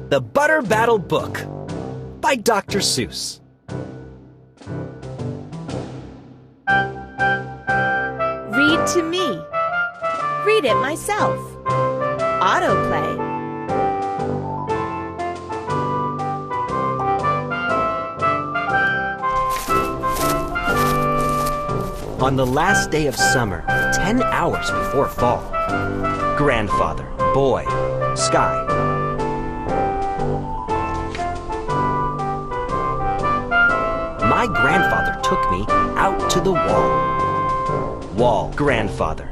The Butter Battle Book by Dr. Seuss. Read to me. Read it myself. Autoplay. On the last day of summer, 10 hours before fall, grandfather, boy, sky. My grandfather took me out to the wall. Wall, grandfather.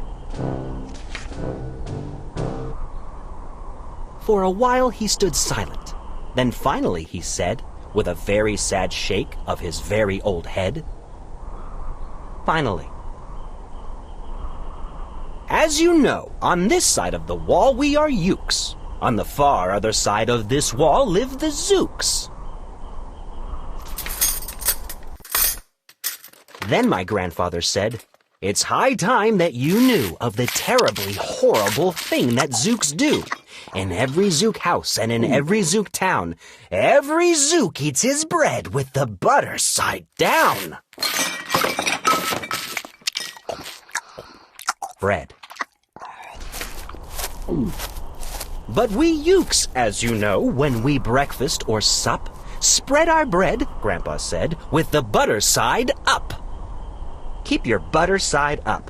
For a while he stood silent. Then finally he said, with a very sad shake of his very old head, finally, as you know, on this side of the wall we are Ukes. On the far other side of this wall live the Zooks. Then my grandfather said, it's high time that you knew of the terribly horrible thing that Zooks do. In every Zook house and in every Zook town, every Zook eats his bread with the butter side down. Bread. But we Ukes, as you know, when we breakfast or sup, spread our bread, Grandpa said, with the butter side up. Keep your butter side up.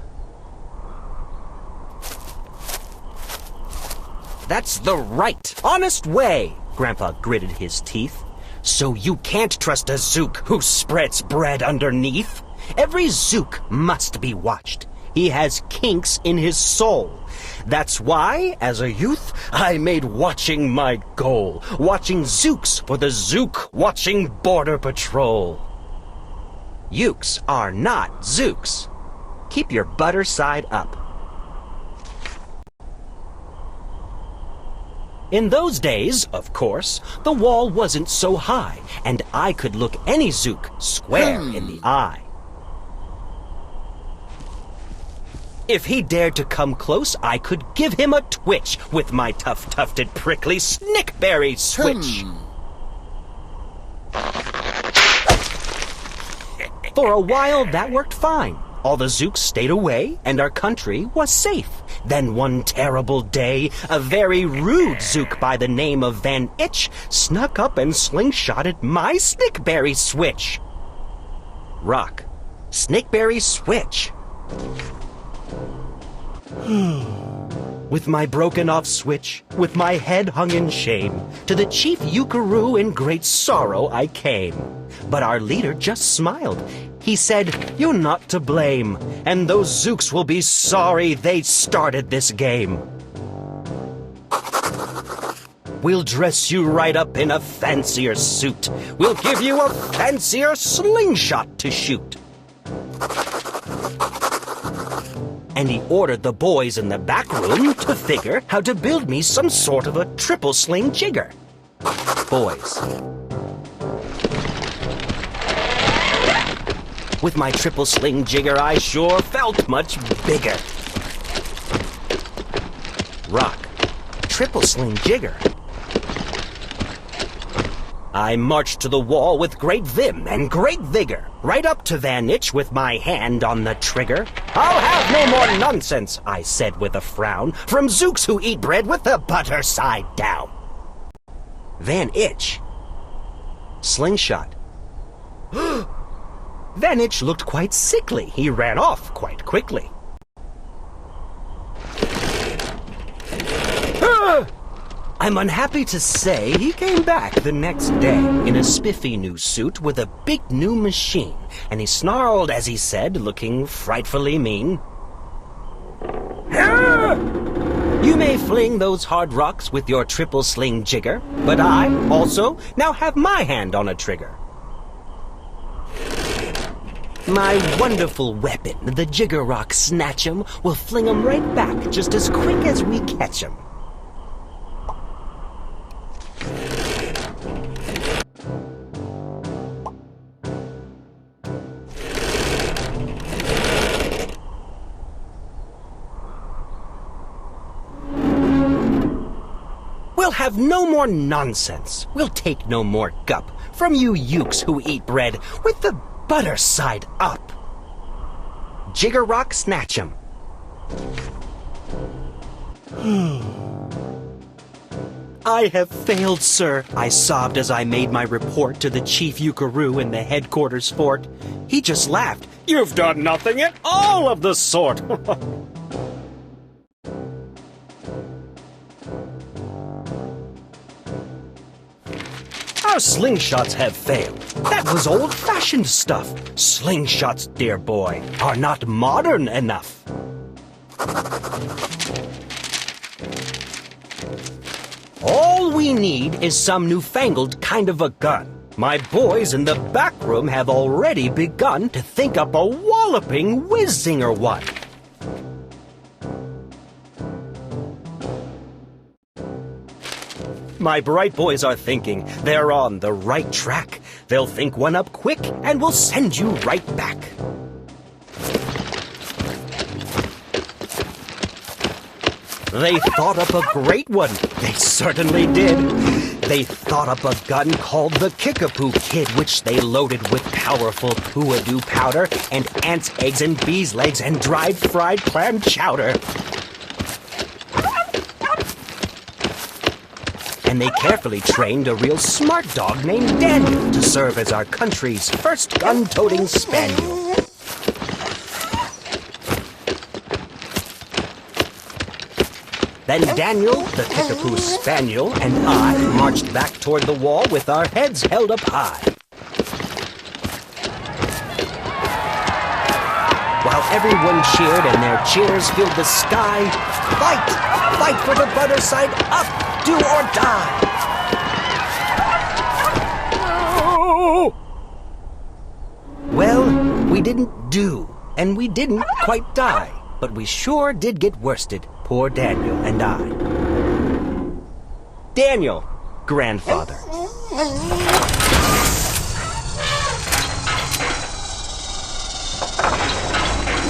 That's the right, honest way, Grandpa gritted his teeth. So you can't trust a Zook who spreads bread underneath. Every Zook must be watched. He has kinks in his soul. That's why, as a youth, I made watching my goal. Watching Zooks for the Zook Watching Border Patrol. Ukes are not Zooks. Keep your butter side up. In those days, of course, the wall wasn't so high, and I could look any Zook square in the eye. If he dared to come close, I could give him a twitch with my tough-tufted prickly snickberry switch. For a while, that worked fine. All the Zooks stayed away, and our country was safe. Then one terrible day, a very rude Zook by the name of Van Itch snuck up and slingshotted my snickberry switch. Rock. Snickberry switch. With my broken-off switch, with my head hung in shame, to the chief Ukaroo in great sorrow I came. But our leader just smiled. He said, you're not to blame, and those Zooks will be sorry they started this game. We'll dress you right up in a fancier suit. We'll give you a fancier slingshot to shoot. And he ordered the boys in the back room to figure how to build me some sort of a triple sling jigger. Boys. With my triple sling jigger, I sure felt much bigger. Rock. Triple sling jigger. I marched to the wall with great vim and great vigor, right up to Van Itch with my hand on the trigger. I'll have no more nonsense, I said with a frown, from Zooks who eat bread with the butter side down. Van Itch. Slingshot. Van Itch looked quite sickly. He ran off quite quickly. I'm unhappy to say he came back the next day in a spiffy new suit with a big new machine, and he snarled as he said, looking frightfully mean, you may fling those hard rocks with your triple sling jigger, but I, also, now have my hand on a trigger. My wonderful weapon, the jigger rock snatch-em, will fling 'em right back just as quick as we catch 'em. We'll have no more nonsense. We'll take no more gup from you ukes who eat bread with the butter side up. Jigger-rock snatch 'em. I have failed, sir, I sobbed as I made my report to the Chief Ukaroo in the headquarters fort. He just laughed. You've done nothing at all of the sort. Our slingshots have failed. That was old-fashioned stuff. Slingshots, dear boy, are not modern enough. All we need is some newfangled kind of a gun. My boys in the back room have already begun to think up a walloping whiz-zinger one. My bright boys are thinking they're on the right track. They'll think one up quick and we'll send you right back. They thought up a great one. They certainly did. They thought up a gun called the Kickapoo Kid, which they loaded with powerful poo-a-doo powder and ants' eggs and bees' legs and dried fried clam chowder. And they carefully trained a real smart dog named Daniel to serve as our country's first gun-toting spaniel. Then Daniel, the Kickapoo Spaniel, and I marched back toward the wall with our heads held up high. While everyone cheered and their cheers filled the sky, fight! Fight for the butter side up! Do or die! Well, we didn't do, and we didn't quite die, but we sure did get worsted, poor Daniel and I. Daniel, grandfather.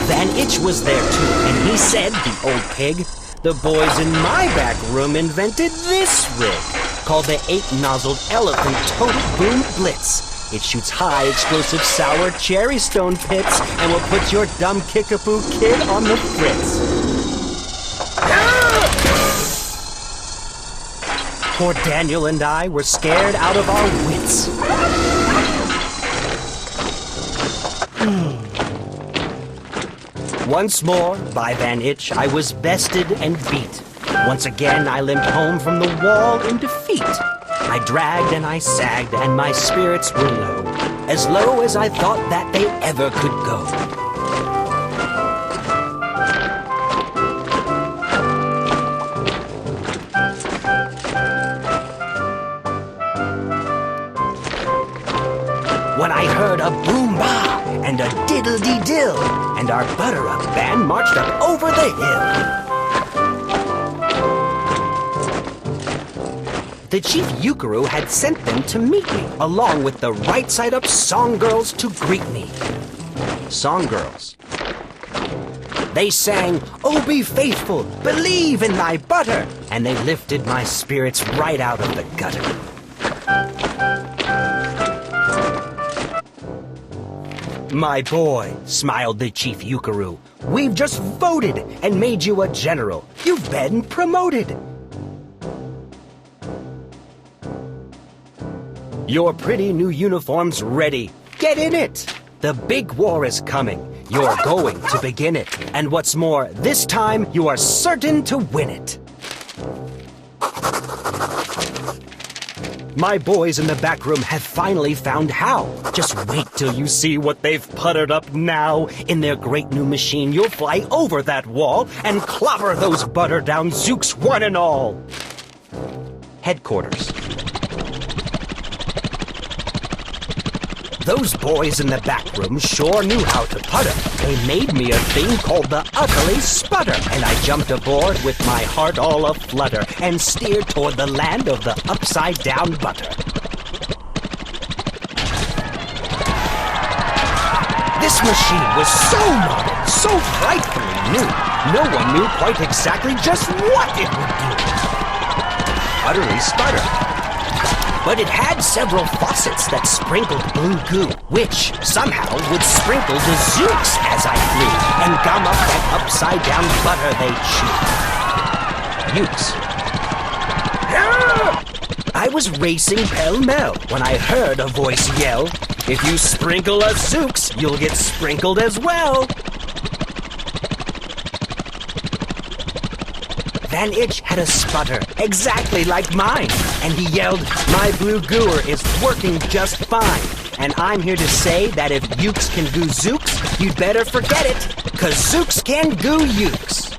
Van Itch was there too, and he said, the old pig, the boys in my back room invented this rig, called the 8-nozzled elephant-toted boom blitz. It shoots high explosive sour cherry stone pits and will put your dumb Kickapoo kid on the fritz. Poor Daniel and I were scared out of our wits. Once more, by Van Itch, I was bested and beat. Once again, I limped home from the wall in defeat. I dragged and I sagged, and my spirits were low as I thought that they ever could go. When I heard a boom-bah and a diddle-dee-dill, and our butter-up band marched up over the hill. The Chief Ukaroo had sent them to meet me, along with the right-side-up song girls to greet me. Song girls. They sang, "Oh, be faithful, believe in thy butter," and they lifted my spirits right out of the gutter. My boy, smiled the Chief Ukaroo, we've just voted and made you a general. You've been promoted. Your pretty new uniform's ready. Get in it. The big war is coming. You're going to begin it. And what's more, this time you are certain to win it. My boys in the back room have finally found how. Just wait till you see what they've puttered up now. In their great new machine, you'll fly over that wall and clobber those butter-down zooks one and all. Headquarters. Those boys in the back room sure knew how to putter. They made me a thing called the Ugly Sputter, and I jumped aboard with my heart all aflutter and steered toward the land of the upside-down butter. This machine was so modern, so frightfully new, no one knew quite exactly just what it would do. utterly sputter. But it had several faucets that sprinkled blue goo, which somehow would sprinkle the Zooks as I flew and gum up that upside-down butter they chewed. Ukes. I was racing pell-mell when I heard a voice yell, "If you sprinkle us Zooks, you'll get sprinkled as well." Van Itch had a sputter, exactly like mine, and he yelled, "My blue gooer is working just fine, and I'm here to say that if Ukes can goo Zooks, you'd better forget it, 'cause Zooks can goo Ukes."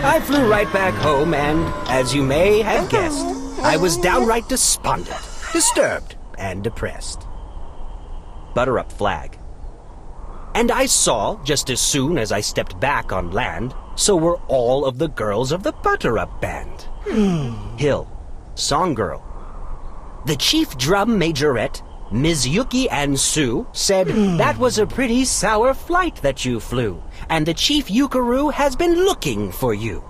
I flew right back home, and, as you may have guessed, I was downright despondent, disturbed, and depressed. Butter up flag. And I saw, just as soon as I stepped back on land, so were all of the girls of the Butter Up Band. Hill, Song Girl. The Chief Drum Majorette, Ms. Yuki and Sue, said that was a pretty sour flight that you flew, and the Chief Yukaroo has been looking for you.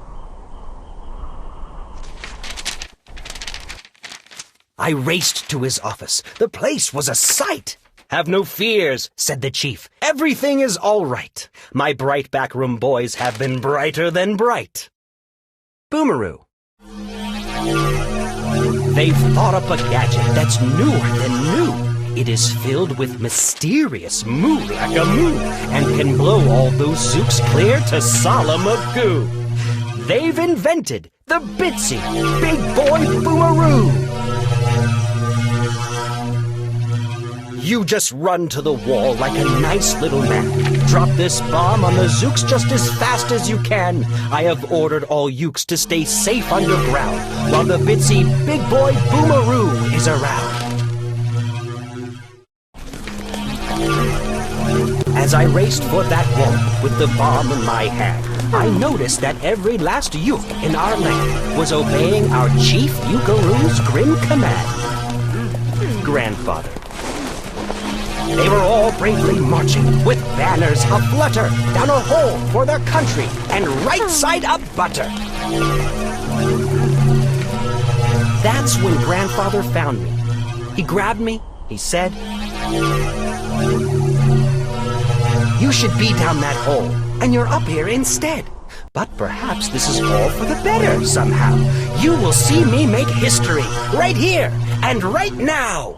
I raced to his office. The place was a sight. "Have no fears," said the chief. "Everything is all right. My bright backroom boys have been brighter than bright." Boomeroo. They've thought up a gadget that's newer than new. It is filled with mysterious moo-like-a-moo and can blow all those Zooks clear to Solemagoo. They've invented the Bitsy Big Boy Boomeroo. You just run to the wall like a nice little man. Drop this bomb on the Zooks just as fast as you can. I have ordered all Ukes to stay safe underground while the Bitsy Big Boy Boomeroo is around. As I raced for that wall with the bomb in my hand, I noticed that every last Uke in our land was obeying our Chief Yukaroo's grim command. Grandfather. They were all bravely marching with banners aflutter down a hole for their country and right side up butter. That's when Grandfather found me. He grabbed me, he said, "You should be down that hole, and you're up here instead. But perhaps this is all for the better somehow. You will see me make history right here and right now."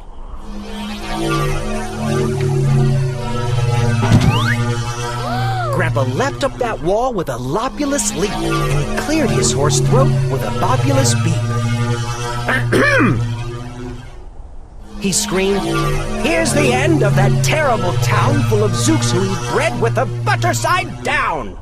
Grandpa leapt up that wall with a lopulous leap, and he cleared his hoarse throat with a bobulous beep. He screamed, "Here's the end of that terrible town full of Zooks who eat bread with the butter side down!"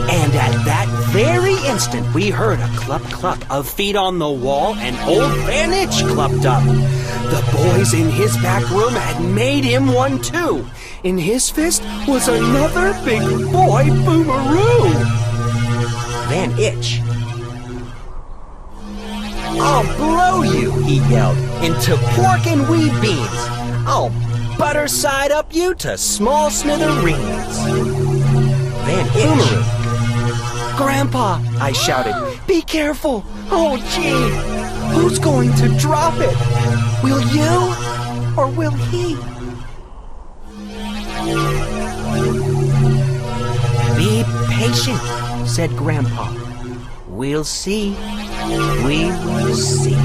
And at that very instant, we heard a clup-clup of feet on the wall, and old Van Itch clumped up. The boys in his back room had made him one too. In his fist was another big boy Boomeroo. Van Itch. "I'll blow you," he yelled, "into pork and wee beans. I'll butter side up you to small smithereens." Van Itch. Boomeroo. "Grandpa," I shouted, "be careful. Oh, gee, who's going to drop it? Will you or will he?" "Be patient," said Grandpa. "We'll see. We will see."